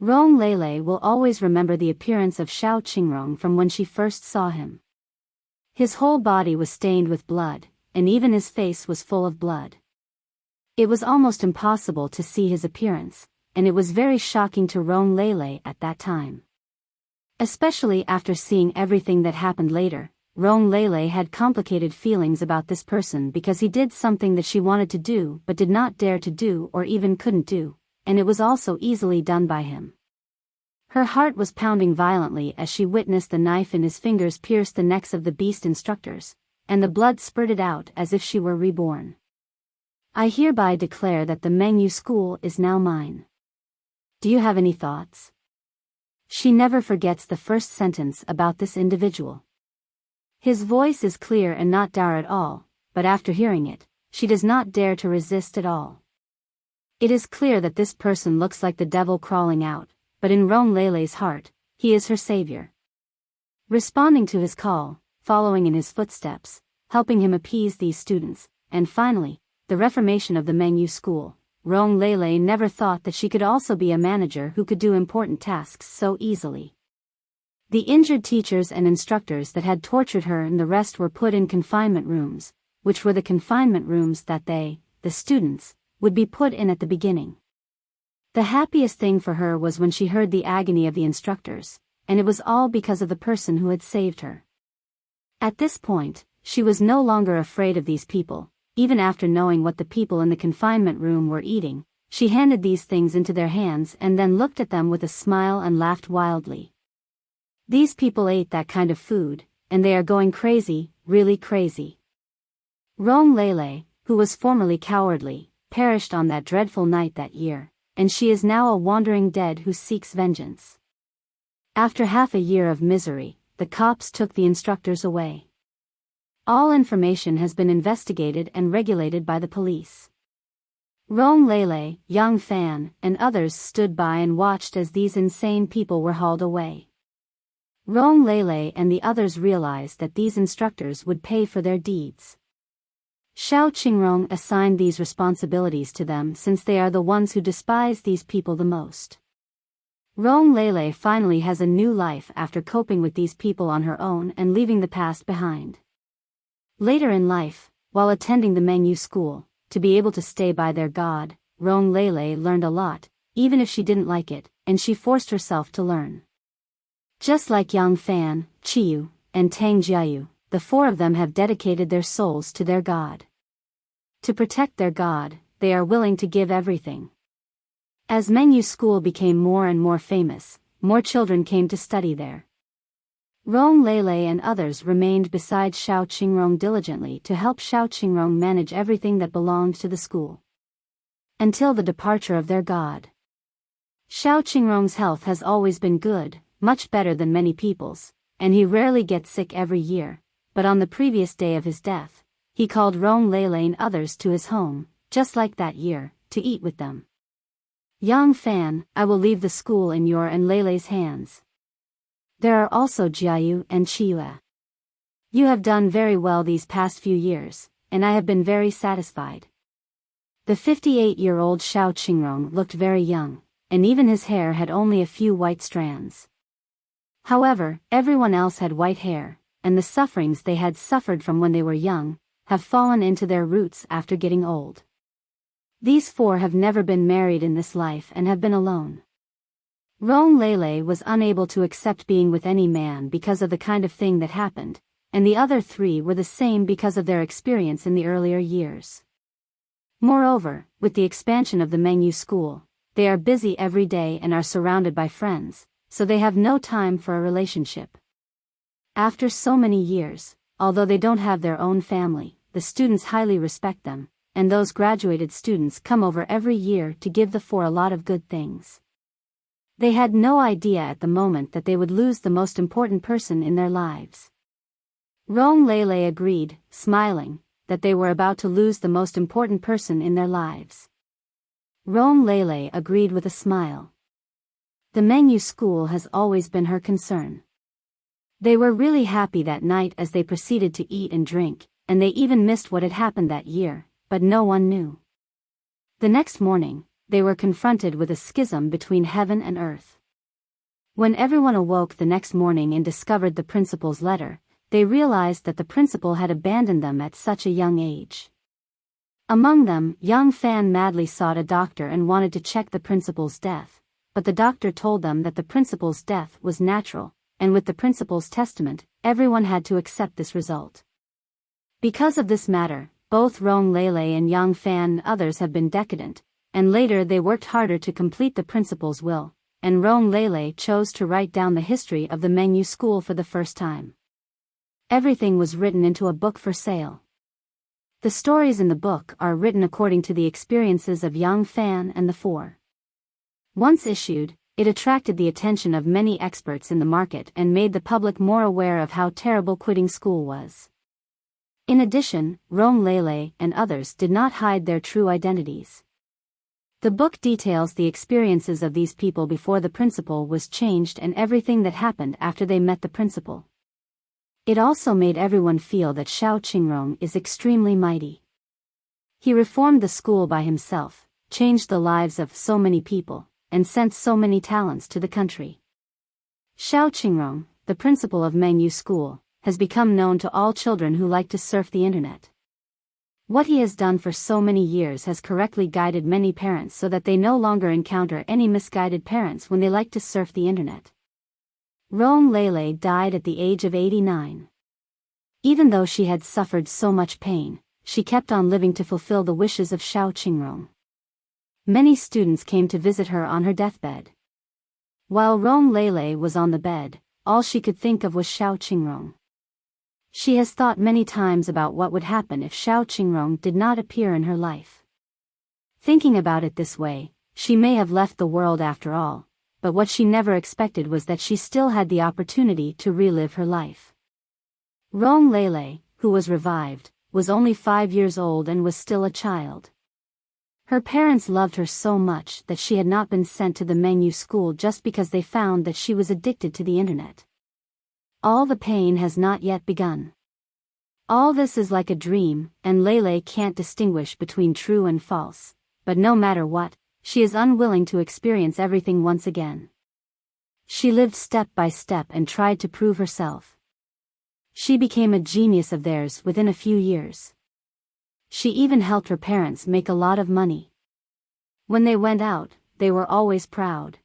Rong Lele will always remember the appearance of Xiao Qingrong from when she first saw him. His whole body was stained with blood, and even his face was full of blood. It was almost impossible to see his appearance, and it was very shocking to Rong Lele at that time. Especially after seeing everything that happened later, Rong Lele had complicated feelings about this person because he did something that she wanted to do but did not dare to do or even couldn't do, and it was also easily done by him. Her heart was pounding violently as she witnessed the knife in his fingers pierce the necks of the beast instructors, and the blood spurted out as if she were reborn. I hereby declare that the Mengyu school is now mine. Do you have any thoughts? She never forgets the first sentence about this individual. His voice is clear and not dour at all, but after hearing it, she does not dare to resist at all. It is clear that this person looks like the devil crawling out, but in Rong Lele's heart, he is her savior. Responding to his call, following in his footsteps, helping him appease these students, and finally, the reformation of the Mengyu school, Rong Lele never thought that she could also be a manager who could do important tasks so easily. The injured teachers and instructors that had tortured her and the rest were put in confinement rooms, which were the confinement rooms that they, the students, would be put in at the beginning. The happiest thing for her was when she heard the agony of the instructors, and it was all because of the person who had saved her. At this point, she was no longer afraid of these people, even after knowing what the people in the confinement room were eating. She handed these things into their hands and then looked at them with a smile and laughed wildly. These people ate that kind of food, and they are going crazy, really crazy. Rong Lele, who was formerly cowardly, perished on that dreadful night that year, and she is now a wandering dead who seeks vengeance. After half a year of misery, the cops took the instructors away. All information has been investigated and regulated by the police. Rong Lele, Yang Fan, and others stood by and watched as these insane people were hauled away. Rong Lele and the others realized that these instructors would pay for their deeds. Xiao Qingrong assigned these responsibilities to them since they are the ones who despise these people the most. Rong Lele finally has a new life after coping with these people on her own and leaving the past behind. Later in life, while attending the Mengyu school, to be able to stay by their god, Rong Lele learned a lot, even if she didn't like it, and she forced herself to learn. Just like Yang Fan, Qiyu, and Tang Jiayu, the four of them have dedicated their souls to their god. To protect their god, they are willing to give everything. As Mengyu school became more and more famous, more children came to study there. Rong Lele and others remained beside Xiao Qingrong diligently to help Xiao Qingrong manage everything that belonged to the school. Until the departure of their god. Xiao Qingrong's health has always been good, much better than many people's, and he rarely gets sick every year, but on the previous day of his death, he called Rong Lele and others to his home, just like that year, to eat with them. Yang Fan, I will leave the school in your and Lele's hands. There are also Jiayu and Qiyu. You have done very well these past few years, and I have been very satisfied. The 58-year-old Xiao Qingrong looked very young, and even his hair had only a few white strands. However, everyone else had white hair, and the sufferings they had suffered from when they were young, have fallen into their roots after getting old. These four have never been married in this life and have been alone. Rong Lele was unable to accept being with any man because of the kind of thing that happened, and the other three were the same because of their experience in the earlier years. Moreover, with the expansion of the Mengyu school, they are busy every day and are surrounded by friends, so they have no time for a relationship. After so many years, although they don't have their own family, the students highly respect them, and those graduated students come over every year to give the four a lot of good things. They had no idea at the moment that they would lose the most important person in their lives. Rong Lele agreed, smiling, that they were about to lose the most important person in their lives. Rong Lele agreed with a smile. The Mengyu school has always been her concern. They were really happy that night as they proceeded to eat and drink, and they even missed what had happened that year, but no one knew. The next morning, they were confronted with a schism between heaven and earth. When everyone awoke the next morning and discovered the principal's letter, they realized that the principal had abandoned them at such a young age. Among them, young Fan madly sought a doctor and wanted to check the principal's death, but the doctor told them that the principal's death was natural, and with the principal's testament, everyone had to accept this result. Because of this matter, both Rong Lele and Yang Fan and others have been decadent, and later they worked harder to complete the principal's will, and Rong Lele chose to write down the history of the Mengyu school for the first time. Everything was written into a book for sale. The stories in the book are written according to the experiences of Yang Fan and the Four. Once issued, it attracted the attention of many experts in the market and made the public more aware of how terrible quitting school was. In addition, Rong Lele and others did not hide their true identities. The book details the experiences of these people before the principal was changed and everything that happened after they met the principal. It also made everyone feel that Xiao Qingrong is extremely mighty. He reformed the school by himself, changed the lives of so many people, and sent so many talents to the country. Xiao Qingrong, the principal of Mengyu School, has become known to all children who like to surf the internet. What he has done for so many years has correctly guided many parents so that they no longer encounter any misguided parents when they like to surf the internet. Rong Lele died at the age of 89. Even though she had suffered so much pain, she kept on living to fulfill the wishes of Xiao Qingrong. Many students came to visit her on her deathbed. While Rong Lele was on the bed, all she could think of was Xiao Qingrong. She has thought many times about what would happen if Xiao Qingrong did not appear in her life. Thinking about it this way, she may have left the world after all, but what she never expected was that she still had the opportunity to relive her life. Rong Lele, who was revived, was only 5 years old and was still a child. Her parents loved her so much that she had not been sent to the Mengyu school just because they found that she was addicted to the internet. All the pain has not yet begun. All this is like a dream, and Lele can't distinguish between true and false, but no matter what, she is unwilling to experience everything once again. She lived step by step and tried to prove herself. She became a genius of theirs within a few years. She even helped her parents make a lot of money. When they went out, they were always proud.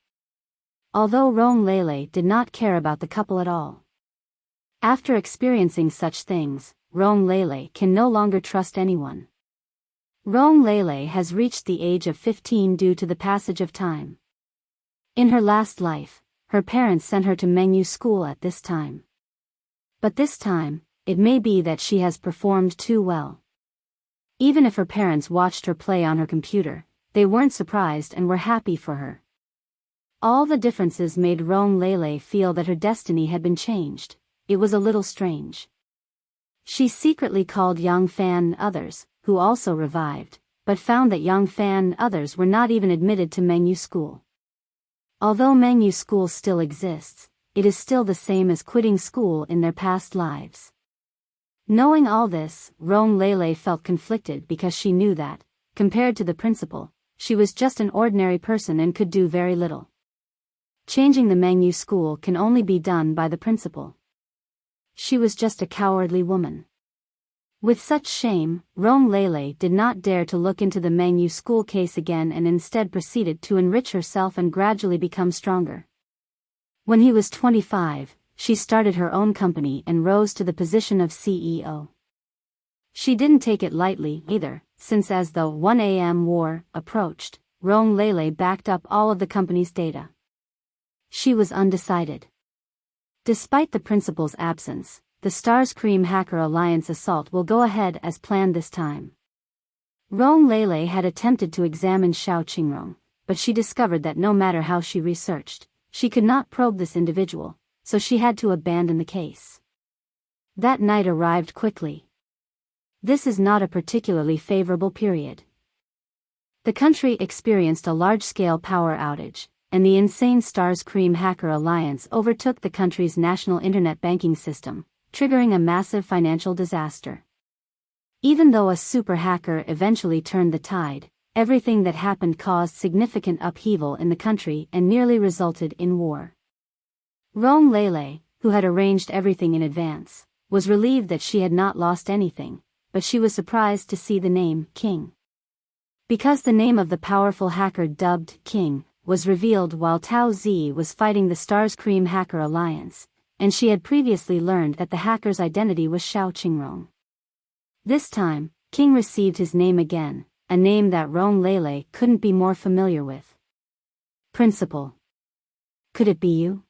Although Rong Lele did not care about the couple at all. After experiencing such things, Rong Lele can no longer trust anyone. Rong Lele has reached the age of 15 due to the passage of time. In her last life, her parents sent her to Mengyu school at this time. But this time, it may be that she has performed too well. Even if her parents watched her play on her computer, they weren't surprised and were happy for her. All the differences made Rong Lele feel that her destiny had been changed. It was a little strange. She secretly called Yang Fan and others, who also revived, but found that Yang Fan and others were not even admitted to Mengyu school. Although Mengyu school still exists, it is still the same as quitting school in their past lives. Knowing all this, Rong Lele felt conflicted because she knew that, compared to the principal, she was just an ordinary person and could do very little. Changing the Mengyu school can only be done by the principal. She was just a cowardly woman. With such shame, Rong Lele did not dare to look into the Mengyu school case again and instead proceeded to enrich herself and gradually become stronger. When he was 25, she started her own company and rose to the position of CEO. She didn't take it lightly either, since as the 1 a.m. war approached, Rong Lele backed up all of the company's data. She was undecided. Despite the principal's absence, the Starscream Hacker Alliance assault will go ahead as planned this time. Rong Lele had attempted to examine Xiao Qingrong, but she discovered that no matter how she researched, she could not probe this individual, so she had to abandon the case. That night arrived quickly. This is not a particularly favorable period. The country experienced a large-scale power outage, and the insane Starscream Hacker Alliance overtook the country's national internet banking system, triggering a massive financial disaster. Even though a super hacker eventually turned the tide, everything that happened caused significant upheaval in the country and nearly resulted in war. Rong Lele, who had arranged everything in advance, was relieved that she had not lost anything, but she was surprised to see the name King. Because the name of the powerful hacker dubbed King was revealed while Tao Zi was fighting the Starscream Hacker Alliance, and she had previously learned that the hacker's identity was Xiao Qingrong. This time, King received his name again, a name that Rong Lele couldn't be more familiar with. Principal. Could it be you?